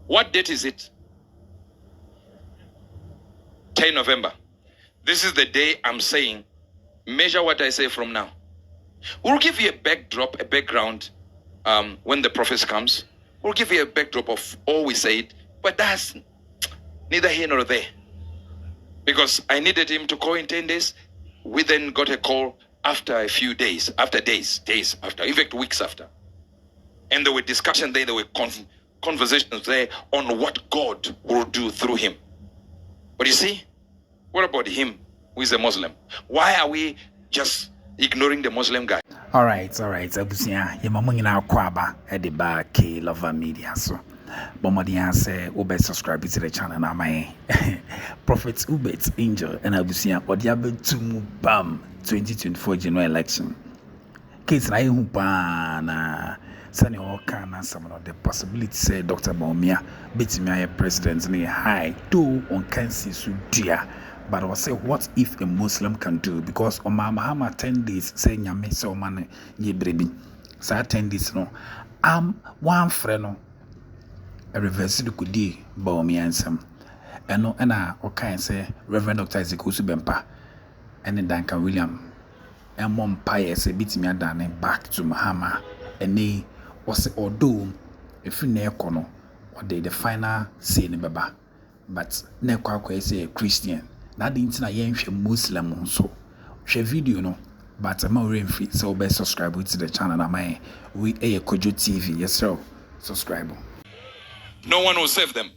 What date is it? 10 November. This is the day I'm saying, measure what I say from now. We'll give you a backdrop, a background when the prophet comes. We'll give you a backdrop of all we said, but that's neither here nor there. Because I needed him to call in 10 days. We then got a call after a few days, after days after, in fact, weeks after. And there were discussions there, there were conversations there on what God will do through him. But you see, what about him who is a Muslim? Why are we just ignoring the Muslim guy? All right. Abusia, your mama in our kwaba at the back, K Lover Media. So, Bomodia say, Uebert subscribe to the channel. Now, my Prophet Uebert Angel and Abusia, or the other two bam 2024 general election. Case na na Sunny Okana, some of the possibilities say Dr. Bawumia beat me a president near high two on Kansi Sudia. But I will say, what if a Muslim can do? Because on my Mahama 10 days saying Yame so man ye baby. So 10 days no. One friend no a reverse the kudi Bawumia and some. And no and okay say Reverend Dr. Ezekiel Bempa and then Duncan William and Mom Pie say beat me down back to Mahama and they was although if you near kono or the final say in baba. But ne kwa say a Christian. Na the internet yenhwe Muslim so share video no but I'm already free so be subscribe to the channel na my we Kojo TV. Yes sir, subscribe. No one will save them.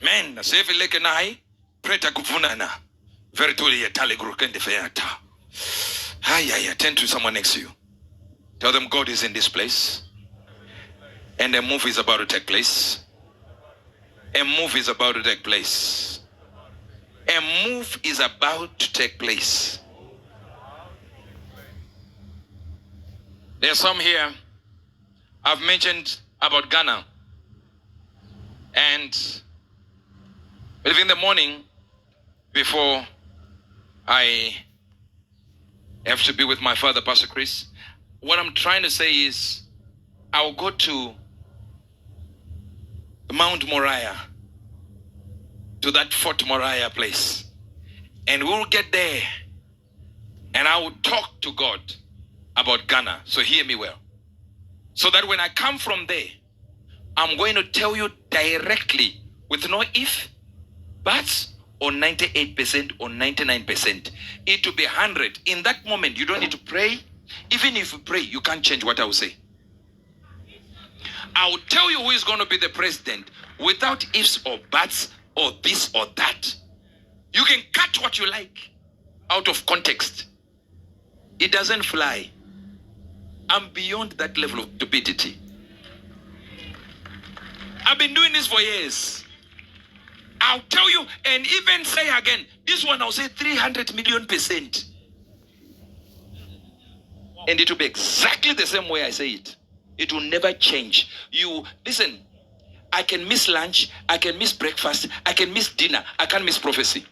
Men na save leke nai preta kufunana very truly a talegru kende feata. Hi, attend to someone next to you. Tell them God is in this place and a move is about to take place. A move is about to take place. A move is about to take place. There's some here. I've mentioned about Ghana. And in the morning, before I have to be with my father, Pastor Chris, what I'm trying to say is I'll go to Mount Moriah, to that Fort Moriah place, and we'll get there and I will talk to God about Ghana. So hear me well, so that when I come from there, I'm going to tell you directly with no if, buts, or 98% or 99%. It will be 100. In that moment, you don't need to pray. Even if you pray, you can't change what I will say. I will tell you who is going to be the president without ifs or buts or this or that. You can cut what you like out of context. It doesn't fly. I'm beyond that level of stupidity. I've been doing this for years. I'll tell you and even say again, this one I'll say 300 million%. And it will be exactly the same way I say it. It will never change. You listen, I can miss lunch, I can miss breakfast, I can miss dinner, I can't miss prophecy.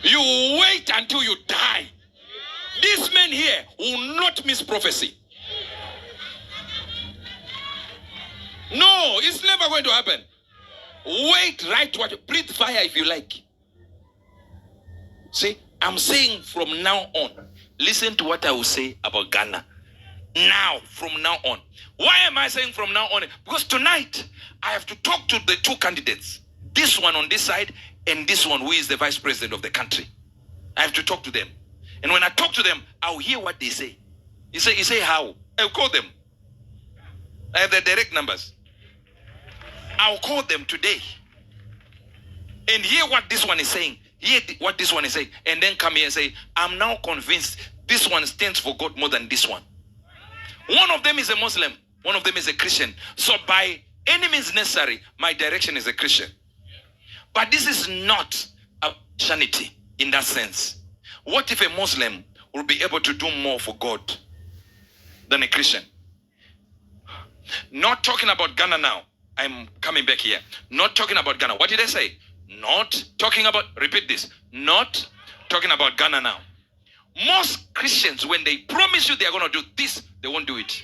You wait until you die. These men here will not miss prophecy. No, it's never going to happen. Wait, right? What? Breathe fire if you like. See, I'm saying from now on, listen to what I will say about Ghana. Now, from now on. Why am I saying from now on? Because tonight, I have to talk to the two candidates. This one on this side, and this one who is the vice president of the country. I have to talk to them. And when I talk to them, I'll hear what they say. You say how? I'll call them. I have the direct numbers. I'll call them today. And hear what this one is saying. Hear what this one is saying. And then come here and say, I'm now convinced this one stands for God more than this one. One of them is a Muslim. One of them is a Christian. So by any means necessary, my direction is a Christian. But this is not a Christianity in that sense. What if a Muslim will be able to do more for God than a Christian? Not talking about Ghana now. I'm coming back here. Not talking about Ghana. What did I say? Not talking about, repeat this. Not Talking about Ghana now. Most Christians, when they promise you they are going to do this, they won't do it.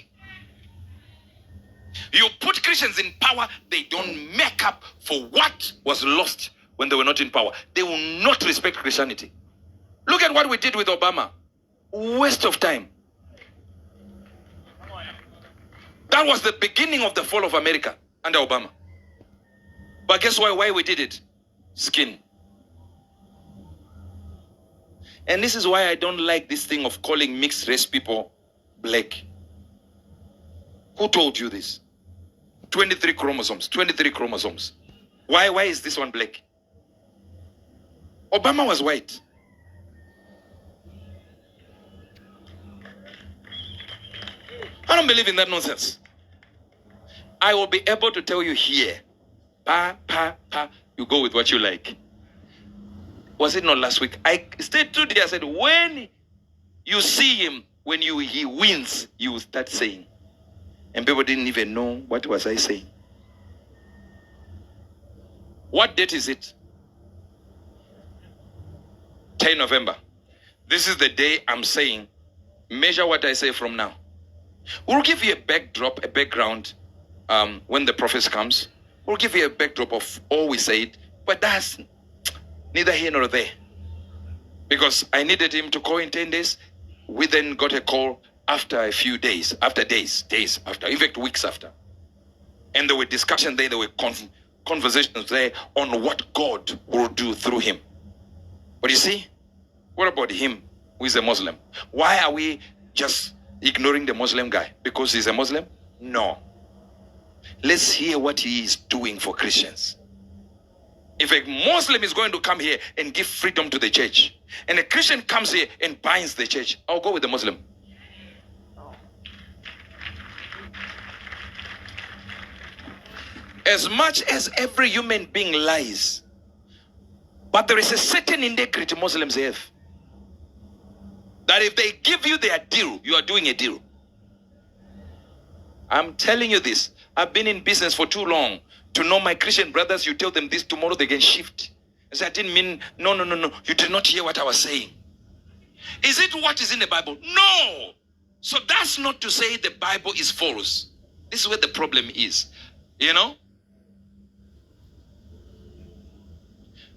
You put Christians in power, they don't make up for what was lost when they were not in power. They will not respect Christianity. Look at what we did with Obama. Waste of time. That was the beginning of the fall of America under Obama. But guess why we did it? Skin. And this is why I don't like this thing of calling mixed race people black. Who told you this? 23 chromosomes. 23 chromosomes. Why is this one black? Obama was white. I don't believe in that nonsense. I will be able to tell you here. You go with what you like. Was it not last week? I stayed today. I said, when you see him, when he wins, you will start saying. And people didn't even know what was I saying. What date is it? 10 November. This is the day I'm saying, measure what I say from now. We'll give you a background when the prophet comes. We'll give you a backdrop of all we said, but that's neither here nor there. Because I needed him to call in 10 days. We then got a call after a few days, days after, in fact, weeks after. And there were discussions there, there were conversations there on what God will do through him. But you see, what about him who is a Muslim? Why are we just ignoring the Muslim guy? Because he's a Muslim? No. Let's hear what he is doing for Christians. If a Muslim is going to come here and give freedom to the church, and a Christian comes here and binds the church, I'll go with the Muslim. As much as every human being lies, but there is a certain integrity Muslims have. That if they give you their deal, you are doing a deal. I'm telling you this. I've been in business for too long to know my Christian brothers. You tell them this, tomorrow they can shift. I said, I didn't mean, no. You did not hear what I was saying. Is it what is in the Bible? No. So that's not to say the Bible is false. This is where the problem is. You know?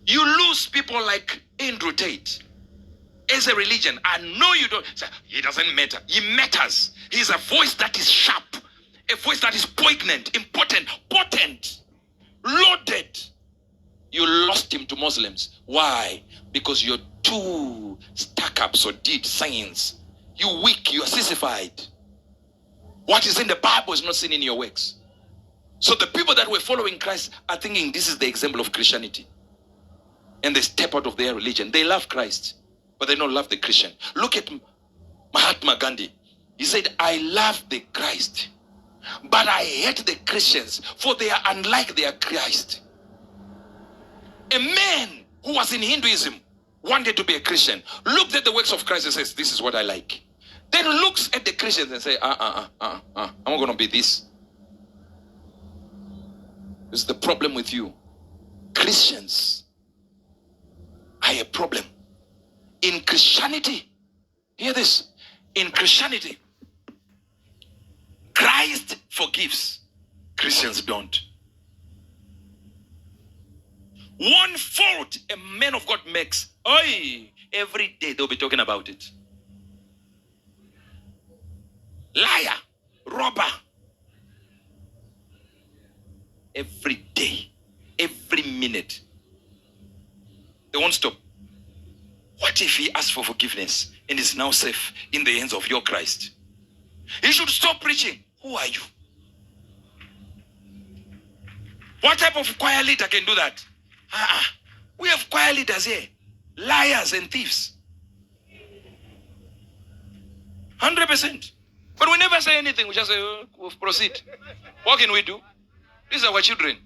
You lose people like Andrew Tate. As a religion, I know you don't. It doesn't matter. He matters. He's a voice that is sharp. A voice that is poignant, important, potent, loaded. You lost him to Muslims. Why? Because you're too stuck up, so did science. You weak, you are sissified. What is in the Bible is not seen in your works. So the people that were following Christ are thinking this is the example of Christianity. And they step out of their religion. They love Christ, but they don't love the Christian. Look at Mahatma Gandhi. He said, I love the Christ, but I hate the Christians, for they are unlike their Christ. A man who was in Hinduism wanted to be a Christian, looked at the works of Christ and says, this is what I like. Then looks at the Christians and say, I'm not going to be this. This is the problem with you. Christians are a problem. In Christianity, hear this, in Christianity, Christ forgives. Christians don't. One fault a man of God makes, every day they'll be talking about it. Liar, robber. Every day, every minute. They won't stop. What if he asks for forgiveness and is now safe in the hands of your Christ? He should stop preaching. Who are you? What type of choir leader can do that? We have choir leaders here, liars and thieves. 100%. But we never say anything. We just say, we'll proceed. What can we do? These are our children.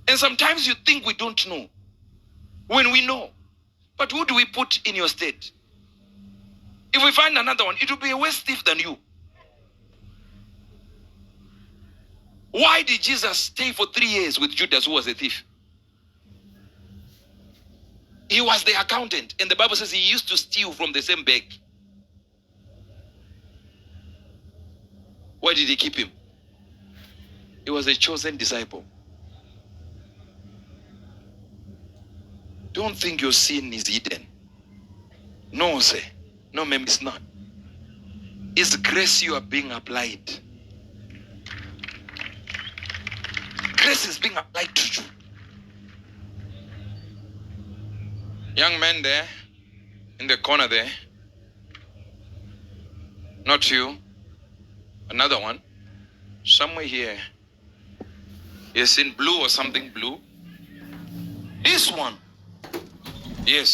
And sometimes you think we don't know when we know. But who do we put in your state? If we find another one, it will be a worse thief than you. Why did Jesus stay for 3 years with Judas, who was a thief? He was the accountant, and the Bible says he used to steal from the same bag. Why did he keep him? He was a chosen disciple. Don't think your sin is hidden. No, sir. No, ma'am, it's not. It's grace you are being applied. Grace is being applied to you. Young man there, in the corner there. Not you. Another one. Somewhere here. Yes, in blue or something blue. This one. Yes.